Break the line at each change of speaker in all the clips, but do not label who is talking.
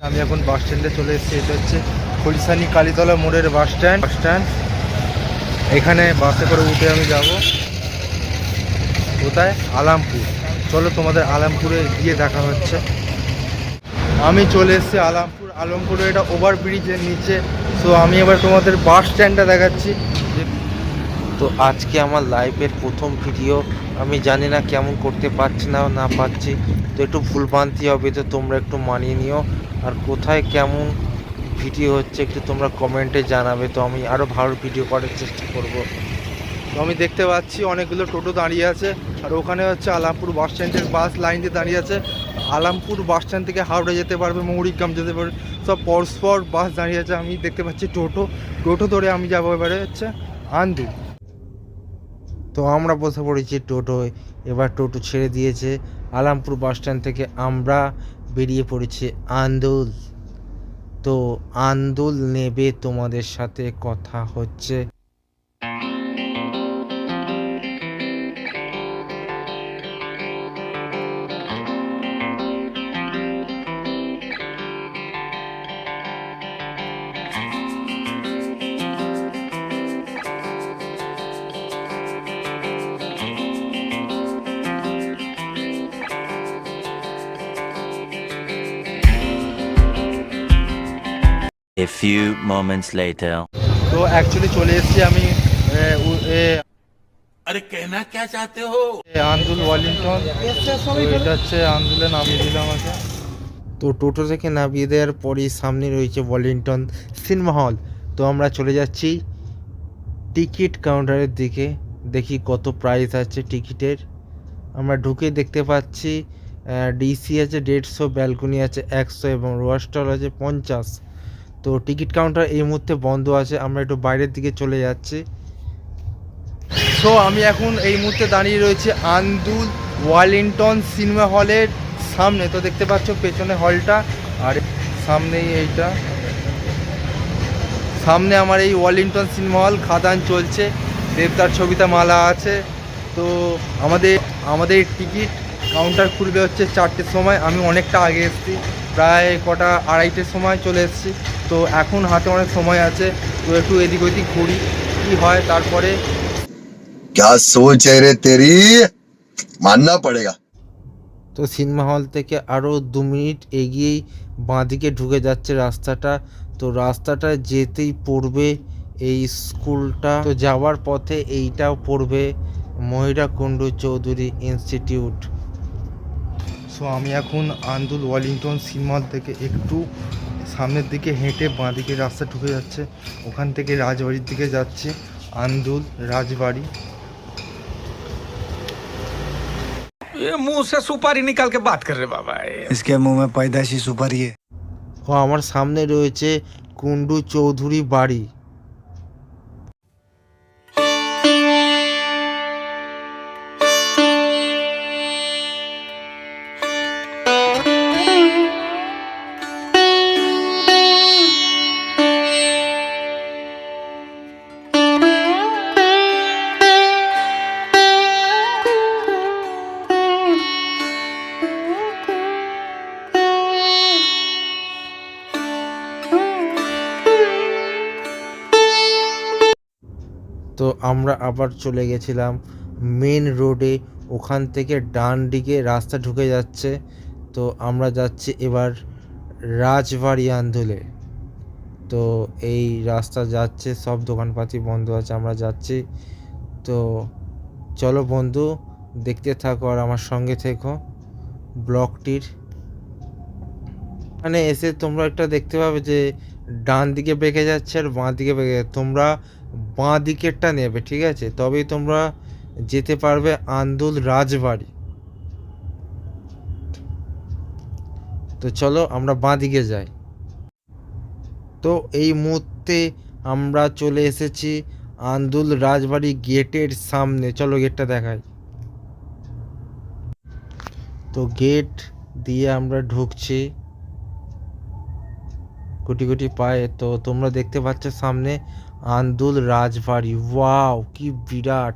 আমি এখন বাস স্ট্যান্ডে চলে এসেছি। এটা হচ্ছে খলিশানি কালীতলা মোড়ের বাস স্ট্যান্ড। এখানে বাসে করে উঠে আমি যাব কোথায়? আলামপুর। চলো তোমাদের আলামপুরে গিয়ে দেখা হচ্ছে। আমি চলে এসেছি আলমপুরে, এটা ওভারব্রিজের নিচে। তো আমি এবার তোমাদের বাস স্ট্যান্ডটা দেখাচ্ছি।
তো আজকে আমার লাইফের প্রথম ভিডিও, আমি জানি না কেমন করতে পারছি না পারছি, তো একটু ভুলভ্রান্তি হবে, তো তোমরা একটু মানিয়ে নিও। আর কোথায় কেমন ভিডিও হচ্ছে একটু তোমরা কমেন্টে জানাবে, তো আমি আরও ভালো ভিডিও করার চেষ্টা করব।
তো আমি দেখতে পাচ্ছি অনেকগুলো টোটো দাঁড়িয়ে আছে, আর ওখানে হচ্ছে আলামপুর বাস স্ট্যান্ডের বাস লাইন দিয়ে দাঁড়িয়ে আছে। আলামপুর বাস স্ট্যান্ড থেকে হাওড়া যেতে পারবে, মৌরিগ্রাম যেতে পারবে, সব পরস্পর বাস দাঁড়িয়ে আছে। আমি দেখতে পাচ্ছি টোটো ধরে আমি যাবো এবারে হচ্ছে আন্দুল।
তো আমরা বসে পড়েছি টোটোয়, এবার টোটো ছেড়ে দিয়েছে। আলামপুর বাস স্ট্যান্ড থেকে আমরা বেরিয়ে পড়েছি আন্দুল। তো আন্দুল নেবে তোমাদের সাথে কথা হচ্ছে।
A few moments later.
তো অ্যাকচুয়ালি চলে এসেছি আমি
अरे कहना क्या चाहते हो?
আন্দুল ওয়ালিংটন। তো এটা হচ্ছে আন্দুলে নামিয়ে দিল আমাকে।
তো টোটো থেকে নামিয়ে দেওয়ার পরেই সামনে রয়েছে ওয়ালিংটন সিনেমা হল। তো আমরা চলে যাচ্ছি টিকিট কাউন্টারের দিকে, দেখি কত প্রাইস আছে টিকিটের। আমরা ঢুকে দেখতে পাচ্ছি ডিসি আছে 150, ব্যালকনি আছে 100 এবং রোয়ার স্টল আছে 50। তো টিকিট কাউন্টার এই মুহূর্তে বন্ধ আছে, আমরা একটু বাইরের দিকে চলে যাচ্ছি।
সো আমি এখন এই মুহূর্তে দাঁড়িয়ে রয়েছে আন্দুল ওয়ালিংটন সিনেমা হলের সামনে। তো দেখতে পাচ্ছ পেছনে হলটা, আর সামনেই এইটা, সামনে আমার এই ওয়ালিংটন সিনেমা হল। খাদান চলছে, দেবদার ছবিতে মালা আছে। তো আমাদের টিকিট কাউন্টার খুলবে হচ্ছে 4টের সময়। আমি অনেকটা আগে এসেছি, প্রায় কটা 2:30টের সময় চলে এসেছি। তো এখন হাতে অনেক সময় আছে, তো একটু এদিক ওদিক ঘুরি কী হয় তারপরে।
क्या सोच है रे तेरी, मानना पड़ेगा।
তো সিনেমা হল থেকে আরও 2 মিনিট এগিয়েই বাঁদিকে ঢুকে যাচ্ছে রাস্তাটা। তো রাস্তাটা যেতেই পড়বে এই স্কুলটা, তো যাওয়ার পথে এইটাও পড়বে মহিরা কুণ্ডু চৌধুরী ইনস্টিটিউট।
সো আমি এখন আন্দুল ওয়ালিংটন সিনেমা হল থেকে একটু সামনের দিকে হেঁটে বাঁদিকে রাস্তা ঢুকে যাচ্ছে, ওখান থেকে রাজবাড়ির দিকে যাচ্ছে। আন্দুল রাজবাড়ি।
ये मुंह से सुपारी निकाल के बात कर रहे बाबा।
इसके मुंह में पैदाइशी सुपारी है।
ও আমার সামনে রয়েছে কুণ্ডু চৌধুরী বাড়ি। তো আমরা আবার চলে গেছিলাম মেন রোডে, ওখান থেকে ডান দিকে রাস্তা ঢুকে যাচ্ছে। তো আমরা যাচ্ছি এবার রাজবাড়ি আন্দুলে। তো এই রাস্তা যাচ্ছে, সব দোকানপাতি বন্ধ আছে, আমরা যাচ্ছি। তো চলো বন্ধু, দেখতে থাকো আর আমার সঙ্গে থেকো ব্লগটির। মানে এসে তোমরা একটা দেখতে পাবে যে ডান দিকে বেঁকে যাচ্ছে আর বাঁ দিকে বেঁকে যাচ্ছে। তোমরা বাঁ দিকেরটা নেবে, ঠিক আছে? তবেই তোমরা যেতে পারবে আন্দুল রাজবাড়ি। তো চলো আমরা বাঁ দিকে যাই। তো এই মুহূর্তে আমরা চলে এসেছি আন্দুল রাজবাড়ি গেটের সামনে। চলো গেটটা দেখাই। তো গেট দিয়ে আমরা ঢুকছি গুটি গুটি পায়ে। তো তোমরা দেখতে পাচ্ছ সামনে আন্দুল রাজবাড়ি। ওয়াও কি বিরাট,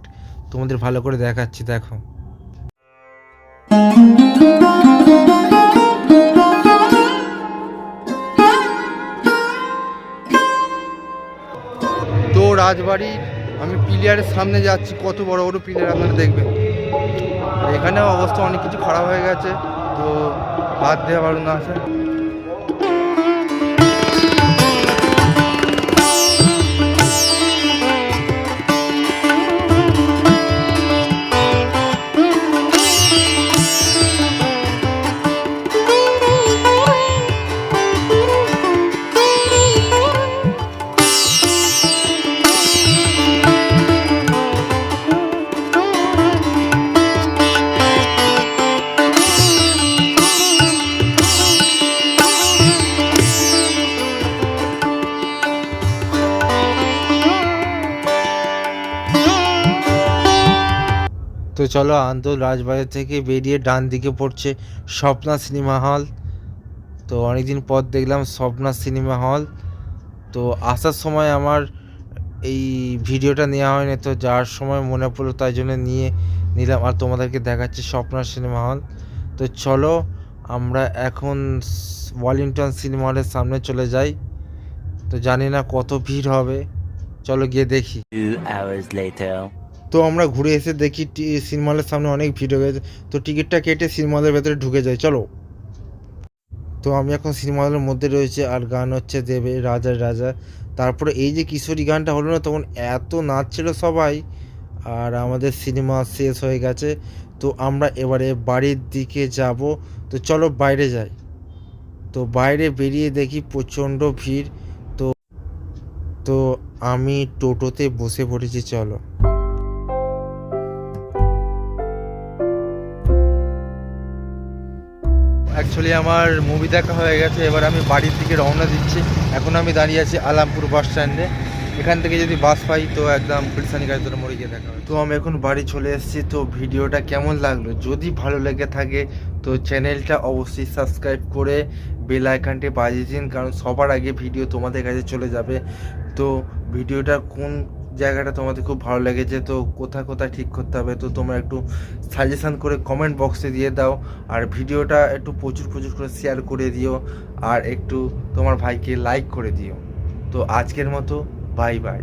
তোমাদের ভালো করে দেখাচ্ছি, দেখো।
রাজবাড়ি, আমি পিলিয়ারের সামনে যাচ্ছি, কত বড় বড় পিলিয়ার আপনারা দেখবেন। আর এখানে অবস্থা অনেক কিছু খারাপ হয়ে গেছে, তো হাত দেওয়া পারো না আছে।
তো চলো, আন্দোল রাজবাড়ি থেকে বেরিয়ে ডান দিকে পড়ছে স্বপ্না সিনেমা হল। তো অনেকদিন পর দেখলাম স্বপ্না সিনেমা হল। তো আসার সময় আমার এই ভিডিওটা নেওয়া হয়নি, তো যাওয়ার সময় মনে পড়লো তাই জন্য নিলাম আর তোমাদেরকে দেখাচ্ছি স্বপ্না সিনেমা হল। তো চলো আমরা এখন ওয়ালিংটন সিনেমা হলের সামনে চলে যাই। তো জানি না কত ভিড় হবে, চলো গিয়ে দেখি।
2 hours later.
তো আমরা ঘুরে এসে দেখি সিনেমা হলের সামনে অনেক ভিড় হয়ে গেছে। তো টিকিটটা কেটে সিনেমা হলের ভেতরে ঢুকে যাই, চলো। তো আমি এখন সিনেমা হলের মধ্যে রয়েছে আর গান হচ্ছে দেবে রাজার রাজা। তারপরে এই যে কিশোরী গানটা হলো না, তখন এত নাচছিল সবাই। আর আমাদের সিনেমা শেষ হয়ে গেছে, তো আমরা এবারে বাড়ির দিকে যাব। তো চলো বাইরে যাই। তো বাইরে বেরিয়ে দেখি প্রচণ্ড ভিড়। তো তো আমি টোটোতে বসে পড়েছি, চলো।
অ্যাকচুয়ালি আমার মুভি দেখা হয়ে গেছে, এবার আমি বাড়ির দিকে রওনা দিচ্ছি। এখন আমি দাঁড়িয়ে আছি আলামপুর বাস স্ট্যান্ডে। এখান থেকে যদি বাস পাই তো একদম ফুলসানি গাড়ি ধরে মরে গিয়ে দেখা হবে। তো আমি এখন বাড়ি চলে এসেছি। তো ভিডিওটা কেমন লাগলো, যদি ভালো লেগে থাকে তো চ্যানেলটা অবশ্যই সাবস্ক্রাইব করে বেল আইকনটি বাজিয়ে দিন, কারণ সবার আগে ভিডিও তোমাদের কাছে চলে যাবে। তো ভিডিওটা কোন জায়গাটা তোমাদের খুব ভালো লেগেছে, তো কোথায় ঠিক করতে হবে, তো তোমরা একটু সাজেশান করে কমেন্ট বক্সে দিয়ে দাও। আর ভিডিওটা একটু প্রচুর করে শেয়ার করে দিও, আর একটু তোমার ভাইকে লাইক করে দিও। তো আজকের মতো বাই বাই।